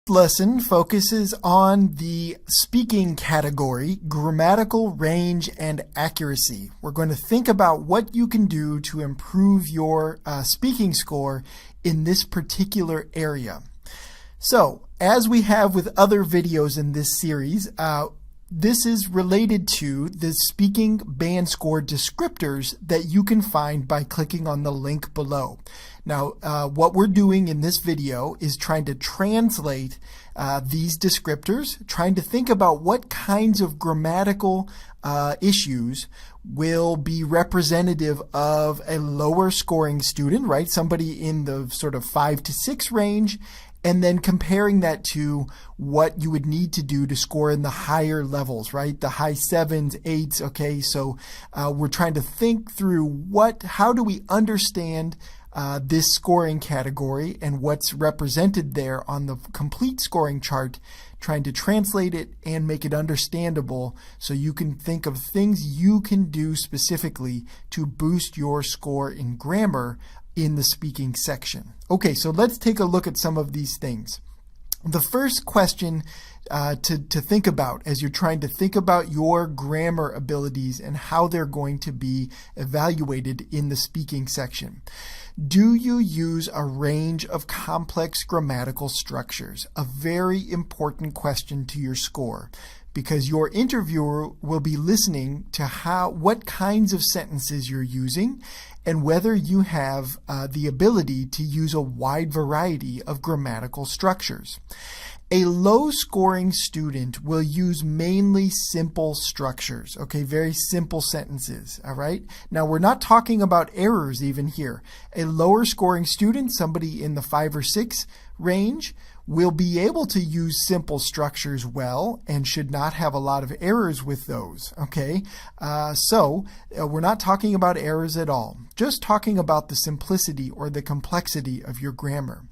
lesson focuses on the speaking category, grammatical range and accuracy. We're going to think about what you can do to improve your speaking score in this particular area. So, as we have with other videos in this series, this is related to the speaking band score descriptors that you can find by clicking on the link below. Now, what we're doing in this video is trying to translate these descriptors, trying to think about what kinds of grammatical issues will be representative of a lower scoring student, right? Somebody in the sort of 5 to 6 range, and then comparing that to what you would need to do to score in the higher levels, right? The high 7s, 8s, okay? So we're trying to think through how do we understand this scoring category and what's represented there on the complete scoring chart, trying to translate it and make it understandable so you can think of things you can do specifically to boost your score in grammar in the speaking section. Okay, so let's take a look at some of these things. The first question to think about as you're trying to think about your grammar abilities and how they're going to be evaluated in the speaking section. Do you use a range of complex grammatical structures? A very important question to your score, because your interviewer will be listening to what kinds of sentences you're using and whether you have the ability to use a wide variety of grammatical structures. A low-scoring student will use mainly simple structures, okay, very simple sentences, all right? Now, we're not talking about errors even here. A lower-scoring student, somebody in the 5 or 6 range, will be able to use simple structures well and should not have a lot of errors with those, okay? So we're not talking about errors at all, just talking about the simplicity or the complexity of your grammar.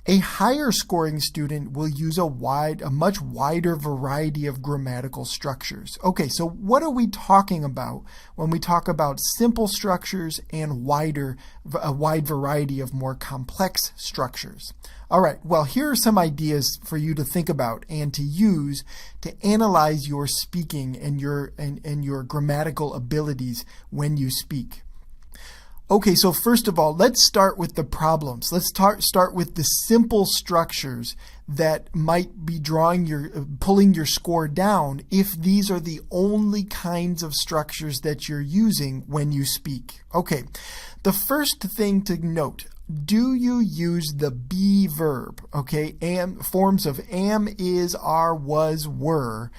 A higher scoring student will use a much wider variety of grammatical structures. Okay, so what are we talking about when we talk about simple structures and a wide variety of more complex structures? All right, well, here are some ideas for you to think about and to use to analyze your speaking and your grammatical abilities when you speak. Okay, so first of all, let's start with the problems. Let's start with the simple structures that might be pulling your score down if these are the only kinds of structures that you're using when you speak. Okay, the first thing to note, do you use the be verb, okay, and forms of am, is, are, was, were,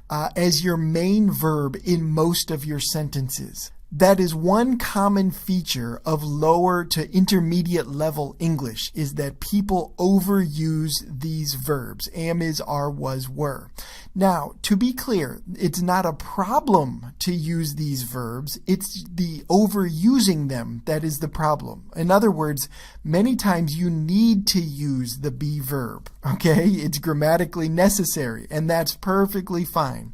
as your main verb in most of your sentences? That is one common feature of lower to intermediate level English, is that people overuse these verbs, am, is, are, was, were. Now, to be clear, it's not a problem to use these verbs, it's the overusing them that is the problem. In other words, many times you need to use the be verb, okay? It's grammatically necessary, and that's perfectly fine.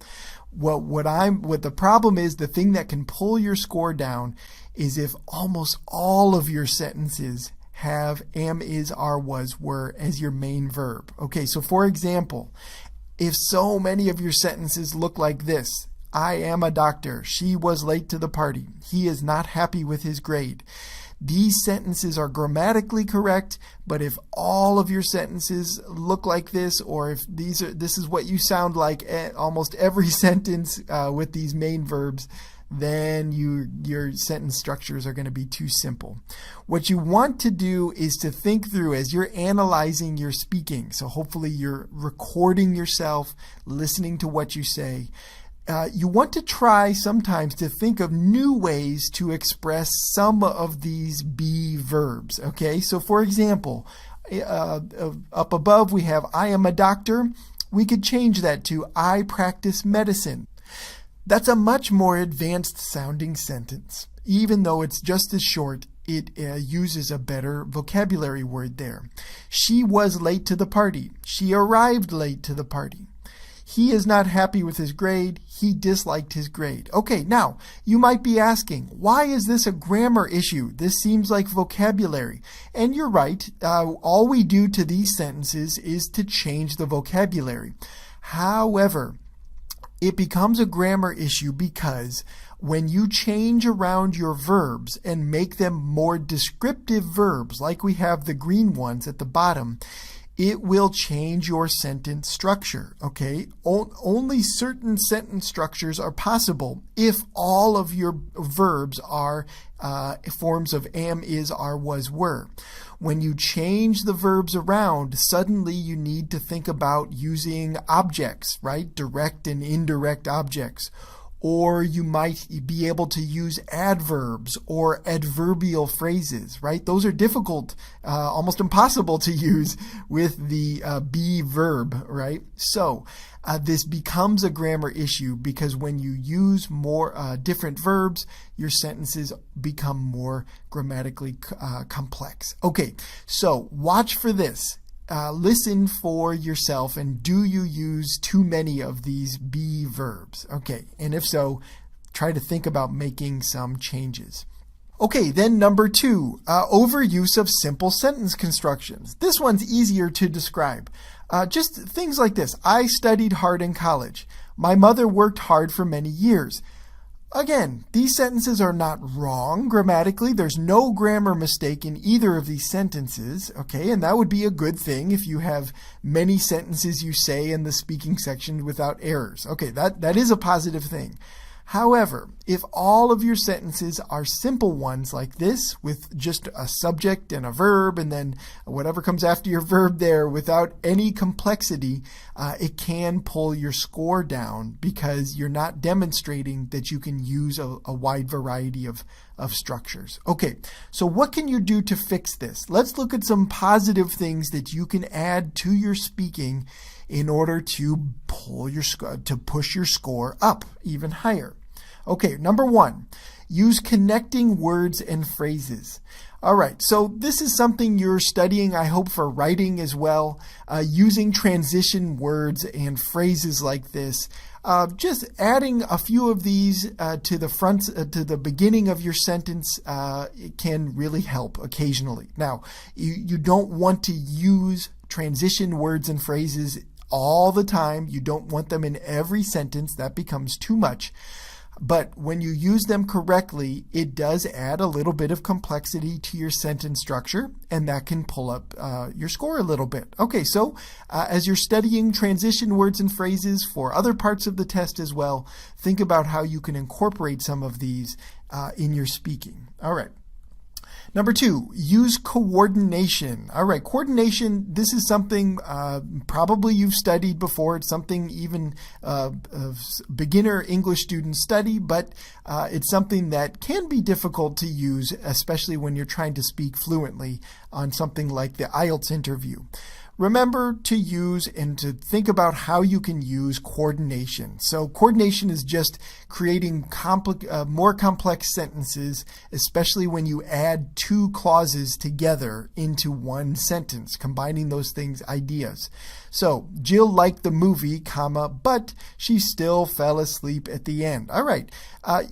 What the problem is, the thing that can pull your score down is if almost all of your sentences have am, is, are, was, were as your main verb. Okay, so for example, if so many of your sentences look like this: I am a doctor, she was late to the party, he is not happy with his grade. These sentences are grammatically correct, but if all of your sentences look like this, or if this is what you sound like almost every sentence with these main verbs, then your sentence structures are going to be too simple. What you want to do is to think through as you're analyzing your speaking. So hopefully you're recording yourself, listening to what you say. You want to try sometimes to think of new ways to express some of these be verbs, okay? So for example, up above we have I am a doctor. We could change that to I practice medicine. That's a much more advanced sounding sentence. Even though it's just as short, it uses a better vocabulary word there. She was late to the party. She arrived late to the party. He is not happy with his grade. He disliked his grade. Okay, now you might be asking, why is this a grammar issue? This seems like vocabulary. And you're right. All we do to these sentences is to change the vocabulary. However, it becomes a grammar issue because when you change around your verbs and make them more descriptive verbs, like we have the green ones at the bottom, it will change your sentence structure, okay? Only certain sentence structures are possible if all of your verbs are forms of am, is, are, was, were. When you change the verbs around, suddenly you need to think about using objects, right? Direct and indirect objects. Or you might be able to use adverbs or adverbial phrases, right? Those are difficult, almost impossible to use with the be verb, right? So this becomes a grammar issue because when you use more different verbs, your sentences become more grammatically complex. Okay, so watch for this. Listen for yourself, and do you use too many of these be verbs? Okay, and if so, try to think about making some changes. Okay, then number 2, overuse of simple sentence constructions. This one's easier to describe. Just things like this. I studied hard in college. My mother worked hard for many years. Again, these sentences are not wrong grammatically. There's no grammar mistake in either of these sentences, okay? And that would be a good thing if you have many sentences you say in the speaking section without errors. Okay, that is a positive thing. However, if all of your sentences are simple ones like this, with just a subject and a verb and then whatever comes after your verb there without any complexity, it can pull your score down because you're not demonstrating that you can use a wide variety of structures. Okay, so what can you do to fix this? Let's look at some positive things that you can add to your speaking in order to push your score up even higher. Okay, number 1, use connecting words and phrases. All right, so this is something you're studying, I hope, for writing as well. Using transition words and phrases like this. Just adding a few of these to the beginning of your sentence it can really help occasionally. Now, you don't want to use transition words and phrases all the time. You don't want them in every sentence. That becomes too much. But when you use them correctly, it does add a little bit of complexity to your sentence structure, and that can pull up your score a little bit. Okay, so as you're studying transition words and phrases for other parts of the test as well, think about how you can incorporate some of these in your speaking. All right. Number 2, use coordination. All right, coordination, this is something probably you've studied before. It's something even beginner English students study, but it's something that can be difficult to use, especially when you're trying to speak fluently on something like the IELTS interview. Remember to use and to think about how you can use coordination. So coordination is just creating more complex sentences, especially when you add 2 clauses together into one sentence, combining those ideas. So Jill liked the movie, but she still fell asleep at the end. All right, a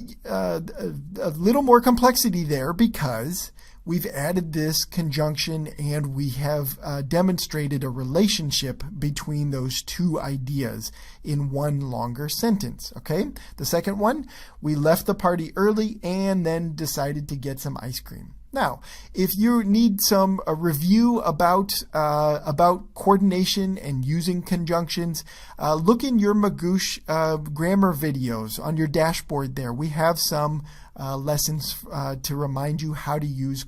little more complexity there because we've added this conjunction and we have demonstrated a relationship between those 2 ideas in one longer sentence, okay? The second one, we left the party early and then decided to get some ice cream. Now, if you need a review about coordination and using conjunctions, look in your Magoosh grammar videos on your dashboard there. We have some lessons to remind you how to use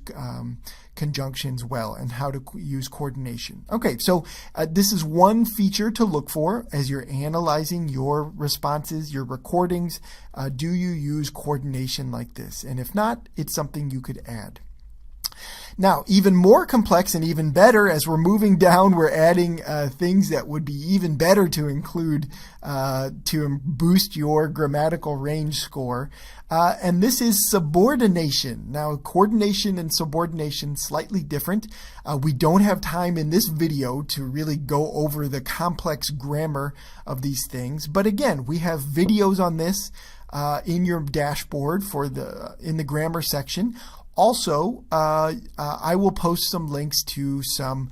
conjunctions well and how to use coordination. Okay, so this is one feature to look for as you're analyzing your responses, your recordings. Do you use coordination like this? And if not, it's something you could add. Now, even more complex and even better, as we're moving down, we're adding things that would be even better to include to boost your grammatical range score. And this is subordination. Now, coordination and subordination, slightly different. We don't have time in this video to really go over the complex grammar of these things. But again, we have videos on this in your dashboard in the grammar section. Also, I will post some links to some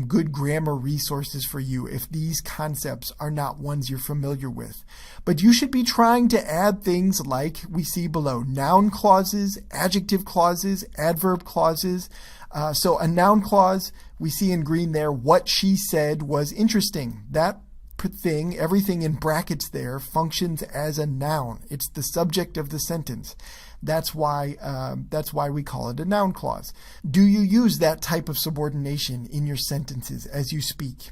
good grammar resources for you if these concepts are not ones you're familiar with. But you should be trying to add things like we see below: noun clauses, adjective clauses, adverb clauses. So a noun clause, we see in green there, what she said was interesting. That thing, everything in brackets there, functions as a noun. It's the subject of the sentence. That's why we call it a noun clause. Do you use that type of subordination in your sentences as you speak?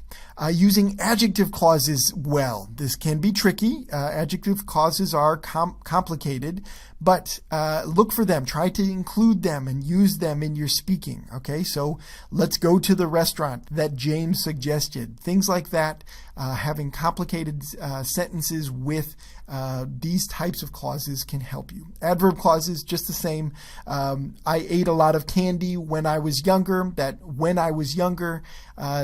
Using adjective clauses well. This can be tricky. Adjective clauses are complicated, but look for them. Try to include them and use them in your speaking. Okay, so let's go to the restaurant that James suggested. Things like that, having complicated sentences with these types of clauses can help you. Adverb clauses, just the same. I ate a lot of candy when I was younger. That when I was younger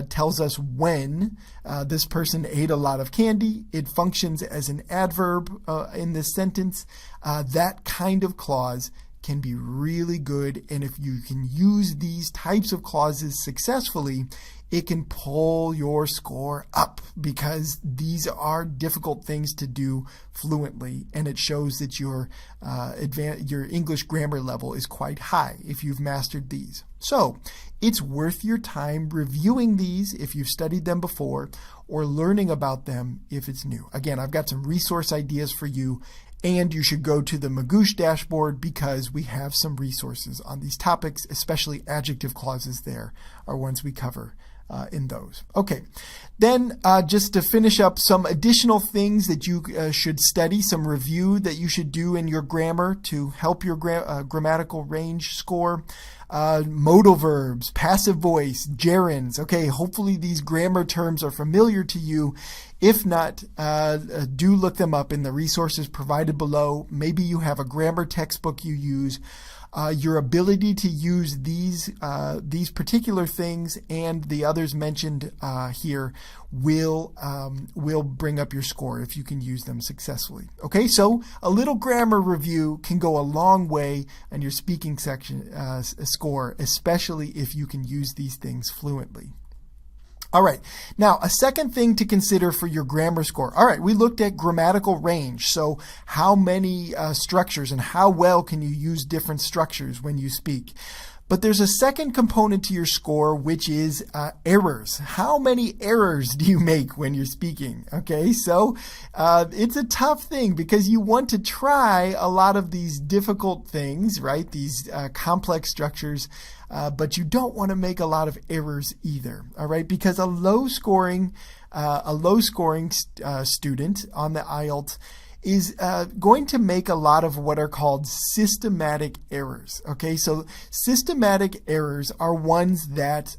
tells us when this person ate a lot of candy. It functions as an adverb in this sentence. That kind of clause can be really good, and if you can use these types of clauses successfully, it can pull your score up, because these are difficult things to do fluently, and it shows that your English grammar level is quite high if you've mastered these. So it's worth your time reviewing these if you've studied them before, or learning about them if it's new. Again, I've got some resource ideas for you, and you should go to the Magoosh dashboard because we have some resources on these topics, especially adjective clauses there are ones we cover in those. Okay, then just to finish up, some additional things that you should study, some review that you should do in your grammar to help your grammatical range score. Modal verbs, passive voice, gerunds. Okay, hopefully these grammar terms are familiar to you. If not, do look them up in the resources provided below. Maybe you have a grammar textbook you use. Your ability to use these particular things and the others mentioned here will bring up your score if you can use them successfully. Okay, so a little grammar review can go a long way in your speaking section score, especially if you can use these things fluently. All right, now a second thing to consider for your grammar score. All right, we looked at grammatical range. So how many structures and how well can you use different structures when you speak? But there's a second component to your score, which is errors. How many errors do you make when you're speaking? Okay, so it's a tough thing because you want to try a lot of these difficult things, right? These complex structures, but you don't want to make a lot of errors either. All right, because a low scoring student on the IELTS is going to make a lot of what are called systematic errors. Okay, so systematic errors are ones that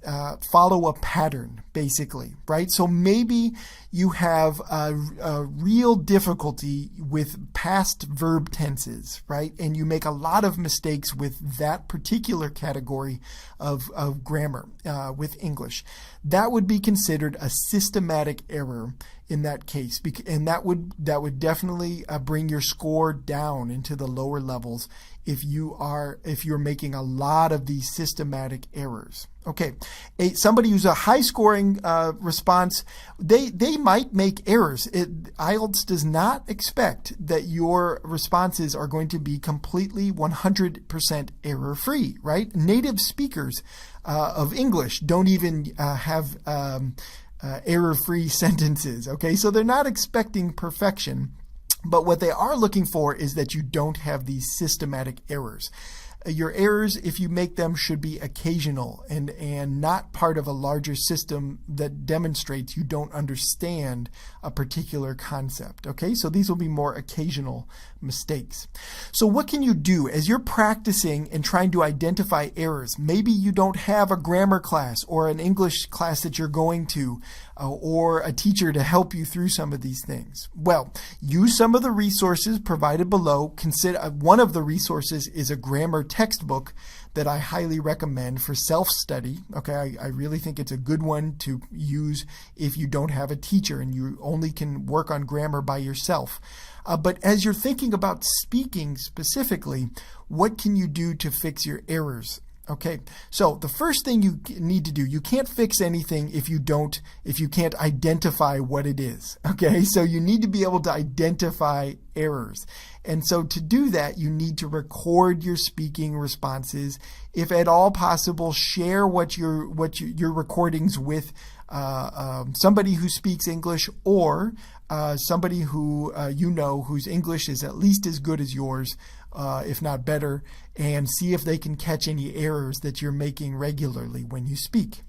follow a pattern, basically, right? So maybe you have a real difficulty with past verb tenses, right? And you make a lot of mistakes with that particular category of grammar with English. That would be considered a systematic error in that case, and that would definitely bring your score down into the lower levels if you're making a lot of these systematic errors. Okay, somebody who's a high scoring response, they might make errors. IELTS does not expect that your responses are going to be completely 100% error free, right? Native speakers of English don't even have error-free sentences, okay? So they're not expecting perfection, but what they are looking for is that you don't have these systematic errors. your errors, if you make them, should be occasional and not part of a larger system that demonstrates you don't understand a particular concept. Okay, so these will be more occasional mistakes. So what can you do as you're practicing and trying to identify errors? Maybe you don't have a grammar class or an English class that you're going to, or a teacher to help you through some of these things. Well, use some of the resources provided below. Consider one of the resources is a grammar textbook that I highly recommend for self-study. Okay, I really think it's a good one to use if you don't have a teacher and you only can work on grammar by yourself. But as you're thinking about speaking specifically, what can you do to fix your errors? Okay, so the first thing you need to do, you can't fix anything if you can't identify what it is. Okay, so you need to be able to identify errors. And so to do that, you need to record your speaking responses. If at all possible, share your recordings with somebody who speaks English, or somebody who whose English is at least as good as yours, if not better, and see if they can catch any errors that you're making regularly when you speak.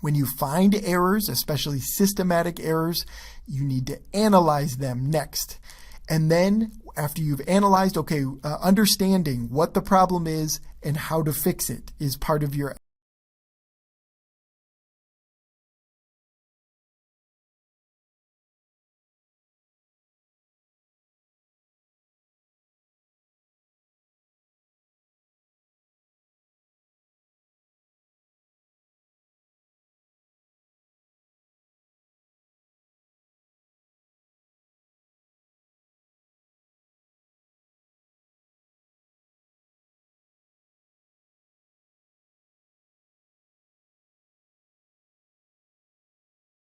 When you find errors, especially systematic errors, you need to analyze them next. And then after you've analyzed, understanding what the problem is and how to fix it is part of your